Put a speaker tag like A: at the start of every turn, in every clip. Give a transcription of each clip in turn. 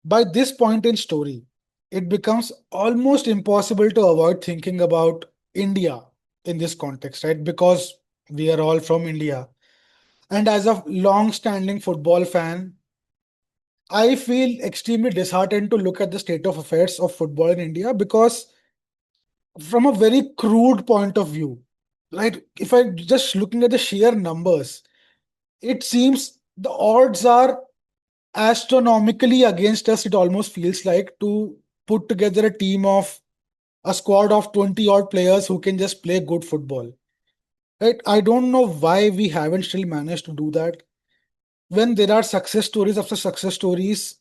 A: By this point in story, it becomes almost impossible to avoid thinking about India in this context, right? Because we are all from India. And as a long-standing football fan, I feel extremely disheartened to look at the state of affairs of football in India because, from a very crude point of view, right? If I just looking at the sheer numbers, it seems the odds are astronomically against us. It almost feels like to put together a squad of 20 odd players who can just play good football. Right? I don't know why we haven't still managed to do that. When there are success stories after success stories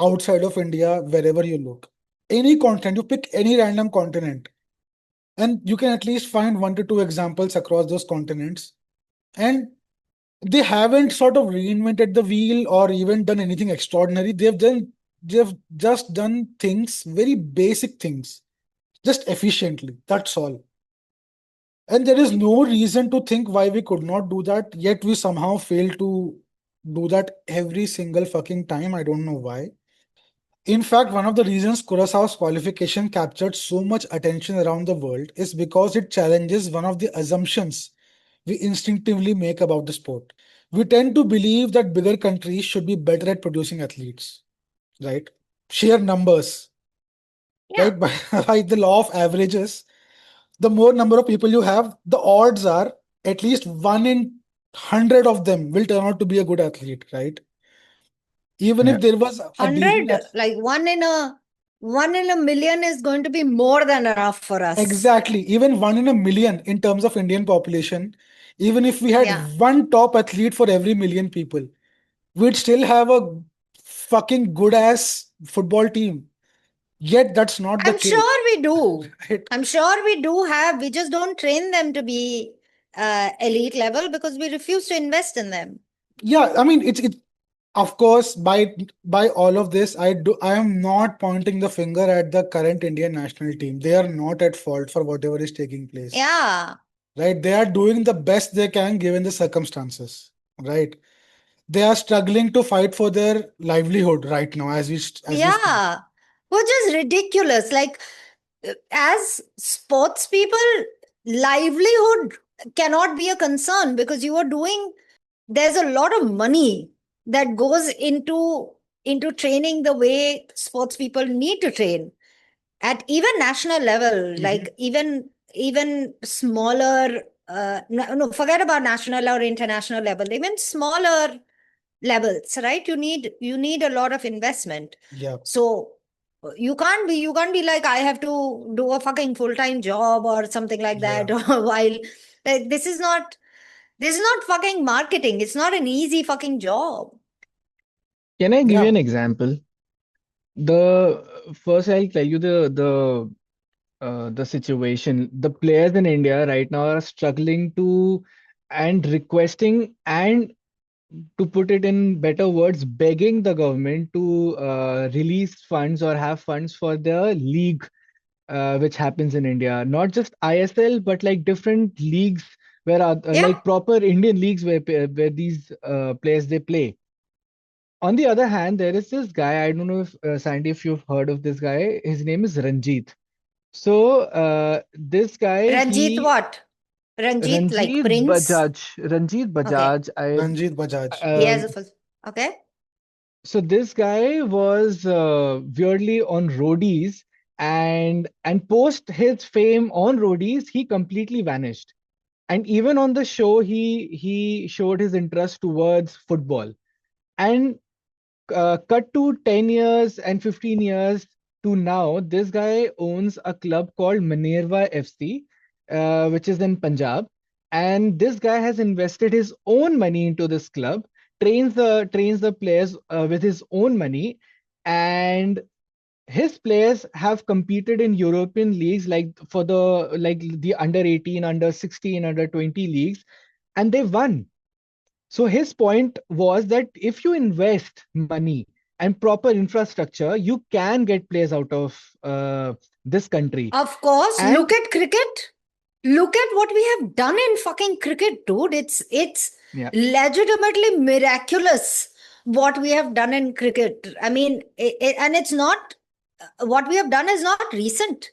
A: outside of India, wherever you look, any continent, you pick any random continent, and you can at least find one to two examples across those continents. And they haven't sort of reinvented the wheel or even done anything extraordinary. They've just done things, very basic things, just efficiently. That's all. And there is no reason to think why we could not do that, yet we somehow fail to do that every single fucking time. I don't know why. In fact, one of the reasons Curaçao's qualification captured so much attention around the world is because it challenges one of the assumptions we instinctively make about the sport. We tend to believe that bigger countries should be better at producing athletes, right? Sheer numbers,
B: Yeah.
A: right? By the law of averages, the more number of people you have, the odds are at least 1 in 100 of them will turn out to be a good athlete, right? Even if
C: Yeah.
A: there was a decent
B: 100, like one in a million is going to be more than enough for us.
A: exactly, even 1 in 1 million in terms of Indian population, even if we had
B: Yeah.
A: one top athlete for every million people, we'd still have a fucking good ass football team. Yet that's not the
B: I'm
A: case,
B: sure we do.
A: right?
B: I'm sure we do have. We just don't train them to be elite level because we refuse to invest in them.
A: Yeah, I mean it's of course by all of this, I am not pointing the finger at the current Indian national team. They are not at fault for whatever is taking place.
B: Yeah.
A: Right? They are doing the best they can given the circumstances. Right? They are struggling to fight for their livelihood right now as we speak.
B: Yeah. Which is ridiculous. Like, as sports people, livelihood cannot be a concern because there's a lot of money that goes into training the way sports people need to train at even national level,
A: Mhm.
B: like even smaller, no, forget about national or international level, even smaller levels, right? You need a lot of investment.
A: Yeah.
B: So you can't be like, I have to do a fucking full-time job or something like that
A: Yeah.
B: while, like, this is not fucking marketing. It's not an easy fucking job.
C: Can I give you
A: Yeah.
C: an example? The first I'll tell you the situation. The players in India right now are struggling to and requesting and to put it in better words, begging the government to release funds or have funds for the league which happens in India. Not just ISL, but like different leagues where are
B: Yeah.
C: like proper Indian leagues where these players they play. On the other hand, there is this guy. I don't know if Sandy, if you've heard of this guy. His name is Ranjit. So this guy,
B: Ranjit
C: he
B: what? Ranjit like
C: Ranjit
B: Prince?
C: Bajaj, Ranjit
B: Okay.
C: Bajaj.
A: Ranjit Bajaj.
B: He
C: Uh,
B: has a full. Okay.
C: so this guy was weirdly on roadies, and post his fame on roadies, he completely vanished. And even on the show, he showed his interest towards football. And cut to 10 years and 15 years to now, this guy owns a club called Minerva FC, which is in Punjab. And this guy has invested his own money into this club, trains the players with his own money, and his players have competed in European leagues like for the under 18, under 16, under 20 leagues, and they won. So his point was that if you invest money and proper infrastructure, you can get players out of this country.
B: Of course, look
C: And
B: at cricket. Look at what we have done in fucking cricket, dude. It's
C: yeah,
B: legitimately miraculous what we have done in cricket. I mean, and it's not, what we have done is not recent.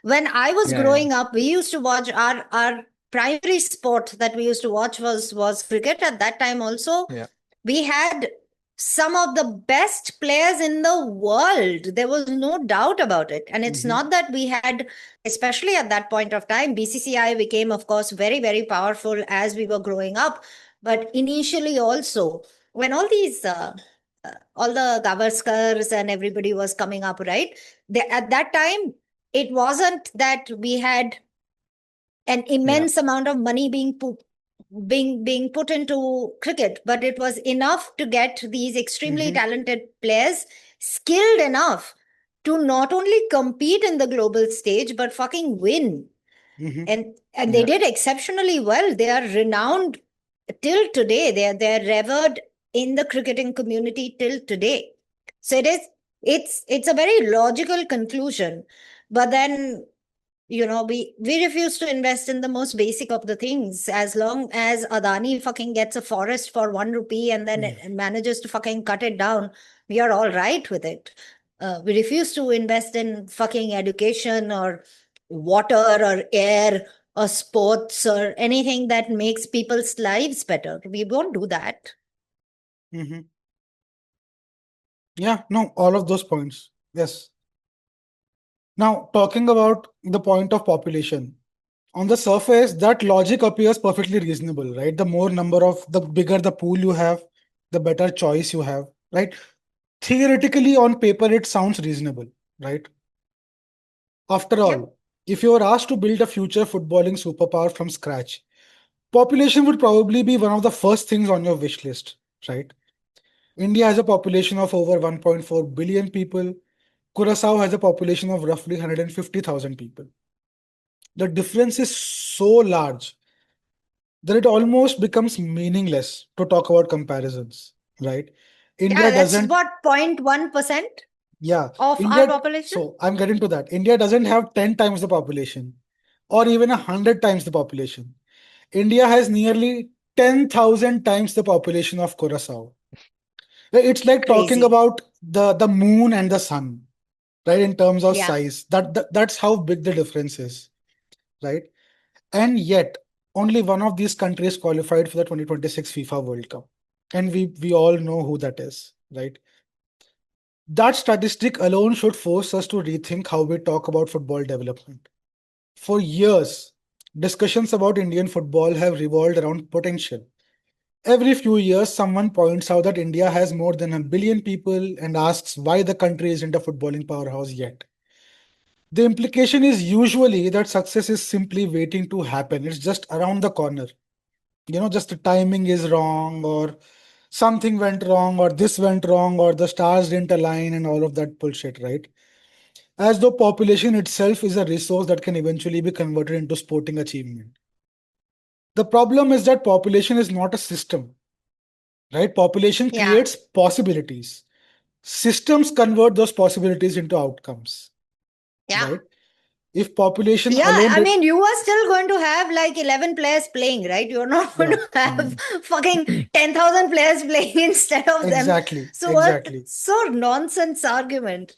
B: When I was
C: Yeah, yeah,
B: growing up, we used to watch our primary sport that we used to watch was cricket. At that time also,
C: yeah.
B: we had some of the best players in the world. There was no doubt about it. And it's
A: Hmm.
B: not that we had, especially at that point of time, BCCI became, of course, very, very powerful as we were growing up. But initially, also, when all the Gavaskars and everybody was coming up, right? At that time, it wasn't that we had an
C: Yeah.
B: immense amount of money being put into cricket, but it was enough to get these extremely
A: Hmm.
B: talented players skilled enough to not only compete in the global stage but fucking win.
A: Hmm.
B: And they
C: Yeah.
B: did exceptionally well. They are renowned till today. They're revered in the cricketing community till today. So it's a very logical conclusion. But then, we refuse to invest in the most basic of the things. As long as Adani fucking gets a forest for 1 rupee and then it manages to fucking cut it down, we are all right with it. We refuse to invest in fucking education or water or air or sports or anything that makes people's lives better. We won't do that.
A: Hmm. Yeah, no, all of those points. Yes. Now, talking about the point of population. On the surface, that logic appears perfectly reasonable, right? The bigger the pool you have, the better choice you have, right? Theoretically, on paper, it sounds reasonable, right? After
B: Yep.
A: all, if you were asked to build a future footballing superpower from scratch, population would probably be one of the first things on your wish list, right? India has a population of over 1.4 billion people. Curaçao has a population of roughly 150,000 people. The difference is so large that it almost becomes meaningless to talk about comparisons, right?
B: Yeah,
A: India
B: that's
A: doesn't,
B: what 0.1%
A: yeah,
B: of our
A: India,
B: population.
A: so I'm getting to that. India doesn't have 10 times the population or even 100 times the population. India has nearly 10,000 times the population of Curaçao. It's like talking
B: Crazy.
A: about the moon and the sun, right? In terms of
B: Yeah.
A: size, that's how big the difference is, right? And yet, only one of these countries qualified for the 2026 FIFA World Cup. And we all know who that is, right? That statistic alone should force us to rethink how we talk about football development. For years, discussions about Indian football have revolved around potential. Every few years, someone points out that India has more than 1 billion people and asks why the country isn't a footballing powerhouse yet. The implication is usually that success is simply waiting to happen. It's just around the corner. Just the timing is wrong, or something went wrong, or this went wrong, or the stars didn't align, and all of that bullshit, right? As though population itself is a resource that can eventually be converted into sporting achievement. The problem is that population is not a system, right? Population
B: Yeah.
A: creates possibilities. Systems convert those possibilities into outcomes,
B: Yeah.
A: right? If population
B: Yeah,
A: alone,
B: I mean, you are still going to have like 11 players playing, right? You're not going
A: yeah,
B: to have
C: Mm.
B: fucking 10,000 players playing instead of them.
A: exactly,
B: So, what?
A: exactly.
B: So nonsense argument.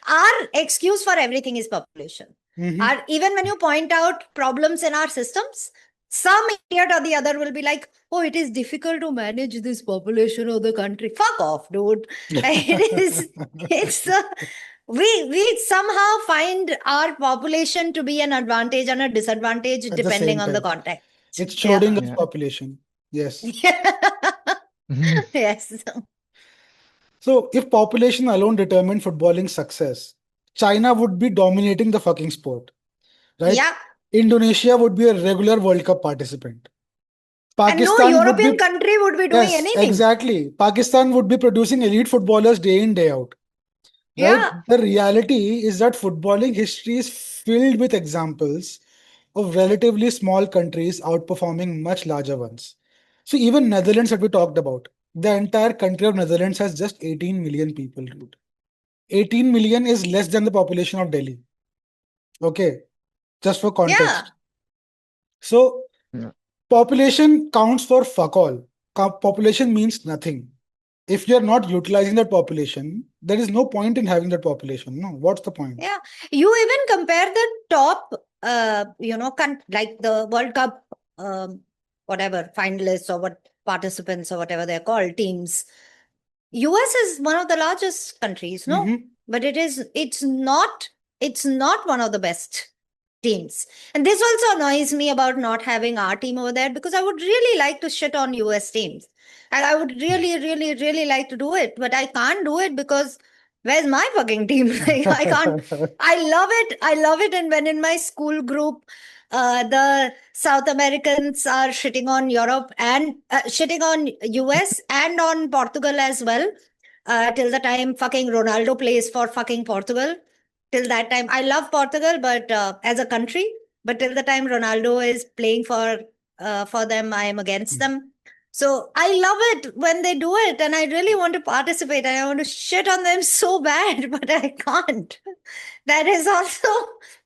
B: Our excuse for everything is population.
A: Hmm.
B: Even when you point out problems in our systems, some idiot or the other will be like, oh, it is difficult to manage this population of the country. Fuck off, dude. It is, it's a, we somehow find our population to be an advantage and a disadvantage
A: At the
B: depending
A: same
B: on the
A: time.
B: context.
A: It's
B: Yeah.
A: Schrodinger's
C: Yeah.
A: population. Yes.
B: Yes.
A: So if population alone determined footballing success, China would be dominating the fucking sport, right?
B: Yeah.
A: Indonesia would be a regular World Cup participant.
B: And no
A: Pakistan would
B: European
A: be,
B: country would be doing
A: yes,
B: anything.
A: exactly. Pakistan would be producing elite footballers day in, day out, right?
B: Yeah.
A: The reality is that footballing history is filled with examples of relatively small countries outperforming much larger ones. So even Netherlands that we talked about, the entire country of Netherlands has just 18 million people, dude. 18 million is less than the population of Delhi. Okay, just for
B: Yeah.
A: context. So
C: Yeah.
A: population counts for fuck all. Population means nothing. If you're not utilizing that population, there is no point in having that population. No, what's the point?
B: Yeah, you even compare the top, like the World Cup, whatever finalists or what participants or whatever they're called, teams. US is one of the largest countries, no,
A: Mm-hmm.
B: but it's not one of the best teams. And this also annoys me about not having our team over there, because I would really like to shit on US teams. And I would really, really, really like to do it, but I can't do it because where's my fucking team? Like, I can't. I love it. I love it. And when in my school group, the South Americans are shitting on Europe and shitting on US and on Portugal as well. Till the time fucking Ronaldo plays for fucking Portugal. Till that time, I love Portugal, but as a country. But till the time Ronaldo is playing for them, I am against them. So I love it when they do it, and I really want to participate, and I want to shit on them so bad, but I can't. That is also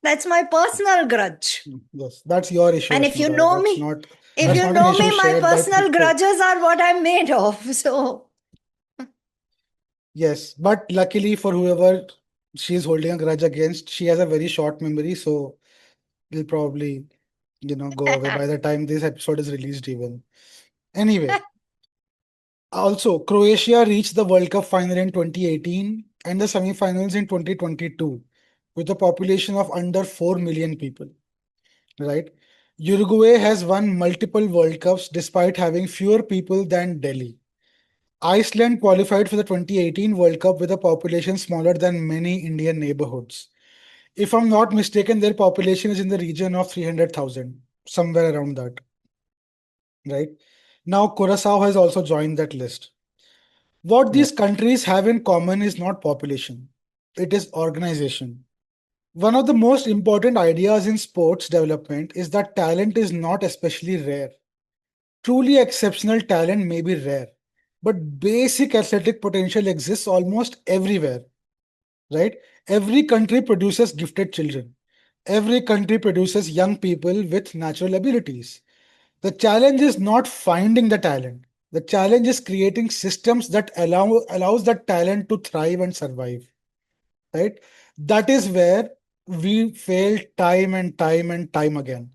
B: that's my personal grudge.
A: Yes, that's your issue,
B: And if you
A: Ashmita.
B: know
A: That's
B: me,
A: not
B: if
A: that's
B: you
A: not an
B: know
A: issue
B: me, my
A: shared by
B: personal
A: people.
B: grudges are what I'm made of. So
A: Yes, but luckily for whoever she's holding a grudge against, she has a very short memory, so it'll probably, go away by the time this episode is released even. Anyway, also Croatia reached the World Cup final in 2018 and the semi-finals in 2022 with a population of under 4 million people, right? Uruguay has won multiple World Cups despite having fewer people than Delhi. Iceland qualified for the 2018 World Cup with a population smaller than many Indian neighborhoods. If I'm not mistaken, their population is in the region of 300,000, somewhere around that, right? Now, Curaçao has also joined that list. What
C: Yeah.
A: these countries have in common is not population, it is organization. One of the most important ideas in sports development is that talent is not especially rare. Truly exceptional talent may be rare, but basic athletic potential exists almost everywhere, right? Every country produces gifted children. Every country produces young people with natural abilities. The challenge is not finding the talent. The challenge is creating systems that allows that talent to thrive and survive, right? That is where we fail time and time and time again.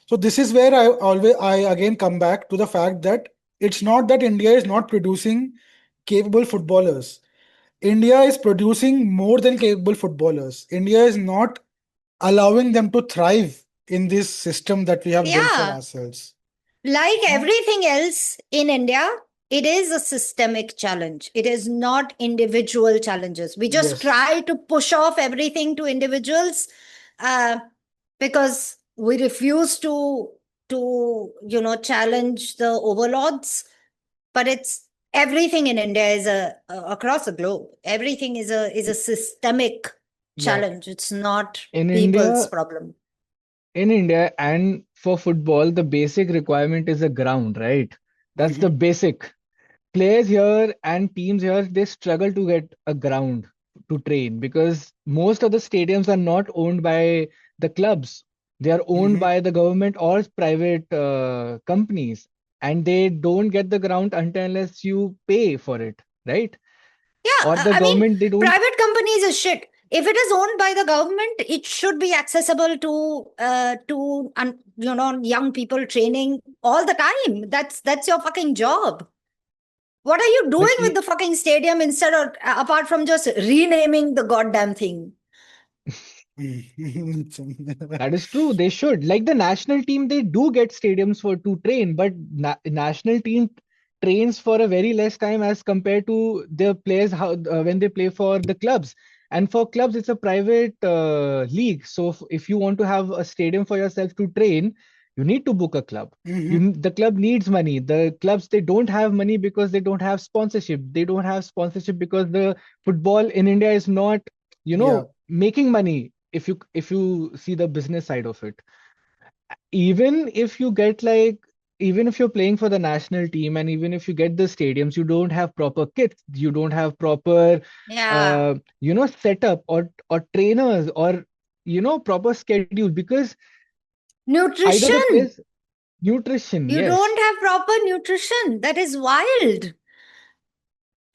A: So this is where I again come back to the fact that it's not that India is not producing capable footballers. India is producing more than capable footballers. India is not allowing them to thrive in this system that we have built for
B: yeah,
A: ourselves.
B: like
A: No?
B: everything else in India, it is a systemic challenge. It is not individual challenges. We just
A: Yes.
B: try to push off everything to individuals, uh, because we refuse to challenge the overlords. But it's everything in India is across the globe. Everything is a systemic
A: Yeah.
B: challenge. It's not
C: In
B: people's
C: India,
B: problem.
C: in India, and for football, the basic requirement is a ground, right? That's the
A: Hmm.
C: basic. Players here and teams here, they struggle to get a ground to train because most of the stadiums are not owned by the clubs. They are owned
A: Hmm.
C: by the government or private companies, and they don't get the ground until unless you pay for it, right?
B: Yeah,
C: Or the
B: I mean,
C: government, they don't.
B: private companies is shit. If it is owned by the government, it should be accessible to young people training all the time. That's your fucking job. What are you
C: But
B: doing with the fucking stadium instead of apart from just renaming the goddamn thing?
C: that is true. They should. Like the national team, they do get stadiums for to train, but national team trains for a very less time as compared to the players when they play for the clubs. And for clubs, it's a private league. So if you want to have a stadium for yourself to train, you need to book a club.
A: Hmm.
C: The club needs money. The clubs, they don't have money because they don't have sponsorship. They don't have sponsorship because the football in India is not,
A: Yeah.
C: making money if you see the business side of it. Even if you get like, even if you're playing for the national team and even if you get the stadiums, you don't have proper kits, you don't have proper
B: Yeah.
C: setup or trainers or proper schedule because either the players,
B: Nutrition.
C: nutrition,
B: You
C: yes.
B: don't have proper nutrition. That is wild.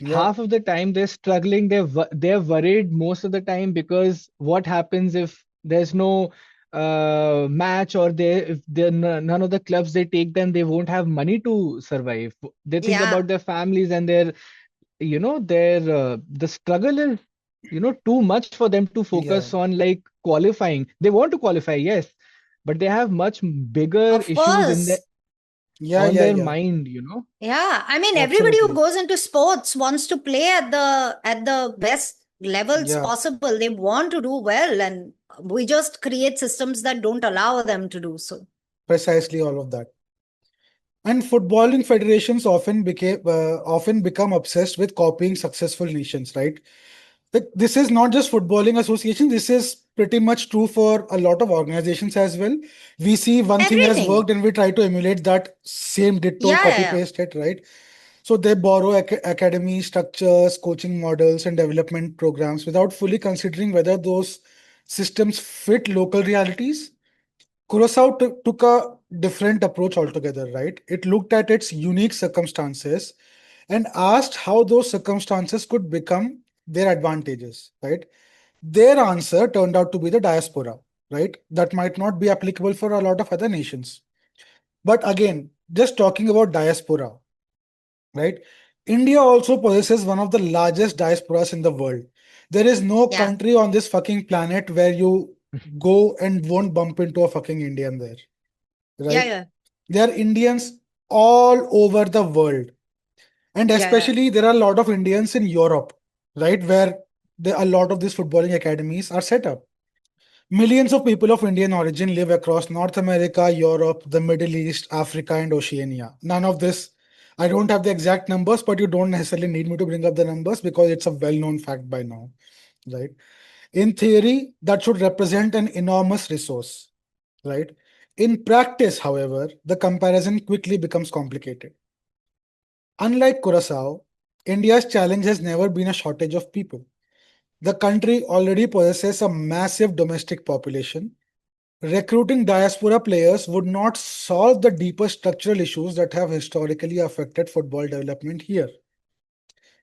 A: Yeah,
C: half of the time they're struggling, they're worried most of the time, because what happens if there's no match, or if none of the clubs they take them, they won't have money to survive. They think
B: Yeah.
C: about their families, and their the struggle is too much for them to
A: yeah,
C: focus on, like, qualifying. They want to qualify, yes, but they have much bigger
B: Of
C: issues
B: course.
A: yeah,
C: on
A: yeah,
C: their
A: yeah.
C: mind.
B: Yeah. I mean, everybody who
A: Absolutely.
B: goes into sports wants to play at the best levels
A: Yeah,
B: possible. They want to do well, and we just create systems that don't allow them to do so.
A: precisely all of that. And footballing federations often become obsessed with copying successful nations, right? Like, this is not just footballing association. This is pretty much true for a lot of organizations as well. We see one thing has
B: Everything.
A: worked and we try to emulate that same ditto,
B: Yeah,
A: copy
B: yeah,
A: paste it, right? So they borrow academy structures, coaching models, and development programs without fully considering whether those systems fit local realities. Curaçao took a different approach altogether, right? It looked at its unique circumstances and asked how those circumstances could become their advantages, right? Their answer turned out to be the diaspora, right? That might not be applicable for a lot of other nations. But again, just talking about diaspora, right? India also possesses one of the largest diasporas in the world. There is no
B: yeah,
A: country on this fucking planet where you go and won't bump into a fucking Indian there,
B: yeah,
A: right?
B: yeah,
A: There are Indians all over the world. And
B: yeah, yeah.
A: especially there are a lot of Indians in Europe, right? Where a lot of these footballing academies are set up. Millions of people of Indian origin live across North America, Europe, the Middle East, Africa, and Oceania. None of this, I don't have the exact numbers, but you don't necessarily need me to bring up the numbers because it's a well known fact by now, right? In theory, that should represent an enormous resource, right? In practice, however, the comparison quickly becomes complicated. Unlike Curaçao, India's challenge has never been a shortage of people. The country already possesses a massive domestic population. Recruiting diaspora players would not solve the deeper structural issues that have historically affected football development here.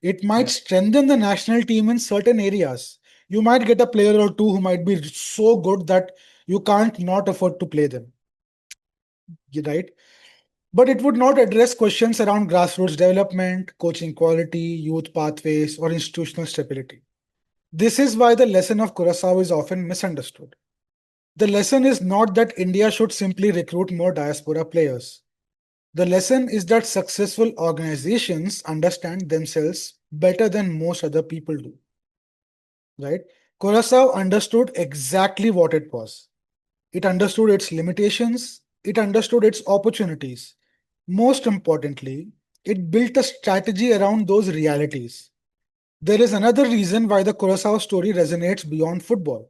A: It might
C: Yeah.
A: strengthen the national team in certain areas. You might get a player or two who might be so good that you can't not afford to play them, right? But it would not address questions around grassroots development, coaching quality, youth pathways, or institutional stability. This is why the lesson of Curaçao is often misunderstood. The lesson is not that India should simply recruit more diaspora players. The lesson is that successful organizations understand themselves better than most other people do, right? Curaçao understood exactly what it was. It understood its limitations, it understood its opportunities. Most importantly, it built a strategy around those realities. There is another reason why the Curaçao story resonates beyond football.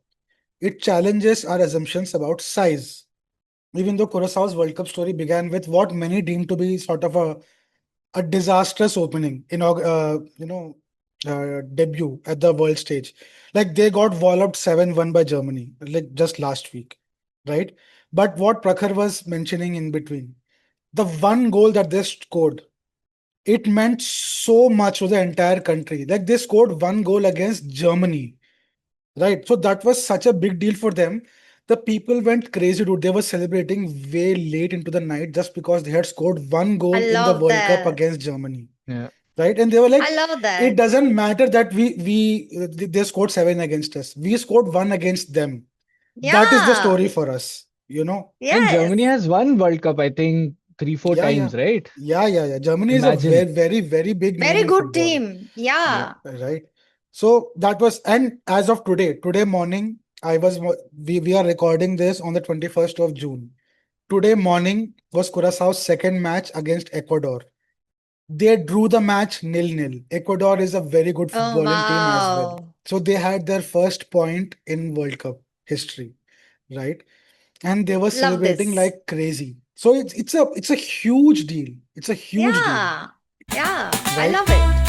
A: It challenges our assumptions about size. Even though Curaçao's World Cup story began with what many deem to be sort of a disastrous opening, debut at the world stage. Like they got walloped 7-1 by Germany, like just last week, right? But what Prakhar was mentioning in between, the one goal that they scored, it meant so much to the entire country. Like they scored one goal against Germany, right? So that was such a big deal for them. The people went crazy, dude. They were celebrating way late into the night just because they had scored one
B: I
A: goal in the
B: love
A: World Cup
B: that.
A: against Germany,
C: Yeah.
A: right? And they were
B: I
A: like,
B: love
A: it
B: that.
A: doesn't matter that they scored seven against us. We scored one against them. That is the
B: Yeah.
A: story for us, you know?
C: And Germany
B: Yes.
C: has won World Cup, I think, three, four
A: Yeah, yeah.
C: times, right?
A: Yeah, yeah, yeah. Germany is a
C: Imagine.
A: very, very, very big name
B: Very
A: in
B: good
A: football,
B: team. Yeah.
A: right? So that was, and as of today morning, we are recording this on the 21st of June. Today morning was Curaçao's second match against Ecuador. They drew the match nil-nil. Ecuador is a very good
B: Oh,
A: footballing team as well.
B: wow.
A: So they had their first point in World Cup history, right? And they were
B: Love
A: celebrating
B: this.
A: like crazy. So it's a huge deal. It's a huge deal,
B: Yeah. Yeah. I
A: right?
B: love it.